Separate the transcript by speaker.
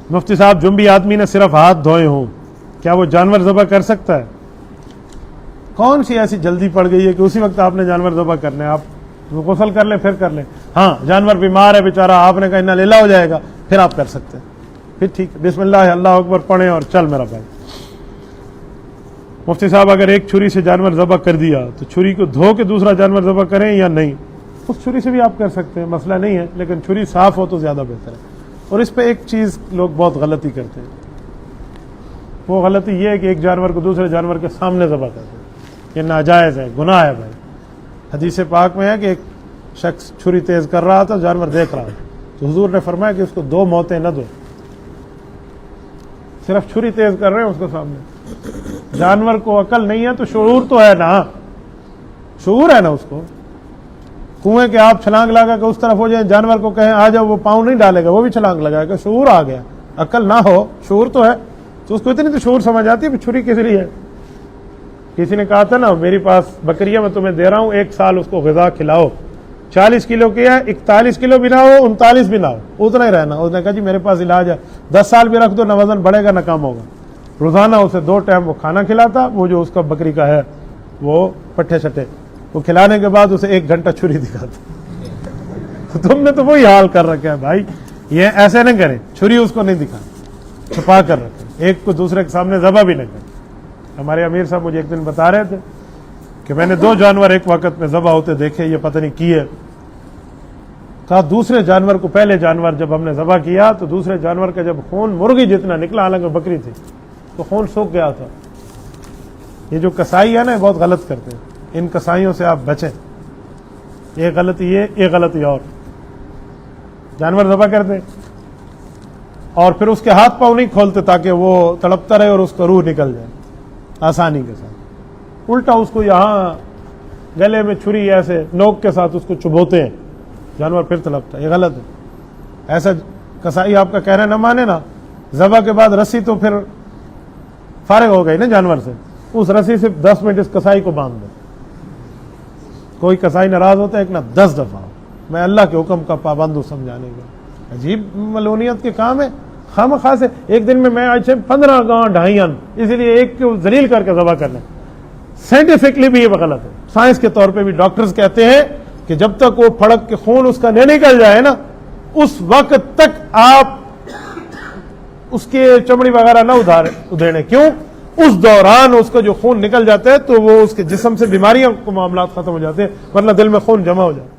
Speaker 1: مفتی صاحب جو بھی آدمی نے صرف ہاتھ دھوئے ہوں کیا وہ جانور ذبح کر سکتا ہے؟ کون سی ایسی جلدی پڑ گئی ہے کہ اسی وقت آپ نے جانور ذبح کرنا ہے؟ آپ غسل کر لیں پھر کر لیں. ہاں جانور بیمار ہے بیچارہ، آپ نے کہا انا للہ ہو جائے گا، پھر آپ کر سکتے ہیں، پھر ٹھیک ہے، بسم اللہ اللہ اکبر پڑھیں اور چل میرا بھائی. مفتی صاحب اگر ایک چھری سے جانور ذبح کر دیا تو چھری کو دھو کے دوسرا جانور ذبح کریں یا نہیں؟ اس چھری سے بھی آپ کر سکتے ہیں، مسئلہ نہیں ہے، لیکن چھری صاف ہو تو زیادہ بہتر ہے. اور اس پہ ایک چیز لوگ بہت غلطی کرتے ہیں، وہ غلطی یہ ہے کہ ایک جانور کو دوسرے جانور کے سامنے ذبح کرتے ہیں. یہ ناجائز ہے، گناہ ہے بھائی. حدیث پاک میں ہے کہ ایک شخص چھری تیز کر رہا تھا، جانور دیکھ رہا تھا، تو حضور نے فرمایا کہ اس کو 2 موتیں نہ دو، صرف چھری تیز کر رہے ہیں اس کے سامنے. جانور کو عقل نہیں ہے تو شعور تو ہے نا، شعور ہے نا اس کو. کنویں کے آپ چھلانگ لگا کے اس طرف ہو جائیں، جانور کو کہیں آ جاؤ، وہ پاؤں نہیں ڈالے گا، وہ بھی چھلانگ لگائے گا. شعور آ گیا، عقل نہ ہو شعور تو ہے، تو اس کو اتنی تو شعور سمجھ آتی ہے چھری کس لیے ہے. کسی نے کہا تھا نا میری پاس بکریاں میں تمہیں دے رہا ہوں 1 سال اس کو غذا کھلاؤ، 40 کلو کی ہے، 41 کلو بھی نہ ہو 39 بھی نہ ہو، اتنا ہی رہنا. اس نے کہا جی میرے پاس علاج ہے، 10 سال بھی رکھ دو، نہ وزن بڑھے گا نہ کم ہوگا. روزانہ اسے 2 ٹائم وہ کھانا کھلاتا، وہ جو اس کا بکری کا ہے وہ پٹھے چھٹے، وہ کھلانے کے بعد اسے 1 گھنٹہ چھری دکھاتا. تم نے تو وہی حال کر رکھا ہے بھائی. یہ ایسے نہ کریں، چھری اس کو نہیں دکھا، چھپا کر رکھیں، ایک کو دوسرے کے سامنے ذبح بھی نہ کریں. ہمارے امیر صاحب مجھے ایک دن بتا رہے تھے کہ میں نے 2 جانور ایک وقت میں ذبح ہوتے دیکھے، یہ پتہ نہیں کی ہے. کہا دوسرے جانور کو، پہلے جانور جب ہم نے ذبح کیا تو دوسرے جانور کا جب خون مرغی جتنا نکلا، حالانکہ بکری تھی، تو خون سوکھ گیا تھا. یہ جو کسائی ہے نا بہت غلط کرتے ہیں، ان کسائیوں سے آپ بچیں. یہ غلطی یہ غلطی اور جانور ذبح کرتے اور پھر اس کے ہاتھ پاؤں نہیں کھولتے تاکہ وہ تڑپتا رہے اور اس کا روح نکل جائے آسانی کے ساتھ. الٹا اس کو یہاں گلے میں چھری ایسے نوک کے ساتھ اس کو چبوتے ہیں، جانور پھر تڑپتا ہے. یہ غلط ہے. ایسا کسائی آپ کا کہنا نہ مانے نا، ذبح کے بعد رسی تو پھر فارغ ہو گئی نا جانور سے، اس رسی سے 10 منٹ اس کسائی کو باندھ دو. کوئی کسائی ناراض ہوتا ہے ایک نہ 10 دفعہ، میں اللہ کے حکم کا پابند ہوں سمجھانے کا. عجیب ملونیت کے کام ہے. خام خاص ہے ایک دن میں میں آج 15 گاؤں ڈھائیاں، اسی لیے ایک کو ذلیل کر کے ذبح کرنا. سائنٹیفکلی بھی یہ غلط ہے. سائنس کے طور پہ بھی ڈاکٹرز کہتے ہیں کہ جب تک وہ پھڑک کے خون اس کا نہیں نکل جائے نا، اس وقت تک آپ اس کے چمڑی وغیرہ نہ ادھیڑیں. کیوں؟ اس دوران اس کا جو خون نکل جاتا ہے تو وہ اس کے جسم سے بیماریاں کو معاملات ختم ہو جاتے ہیں، ورنہ دل میں خون جمع ہو جاتا ہے.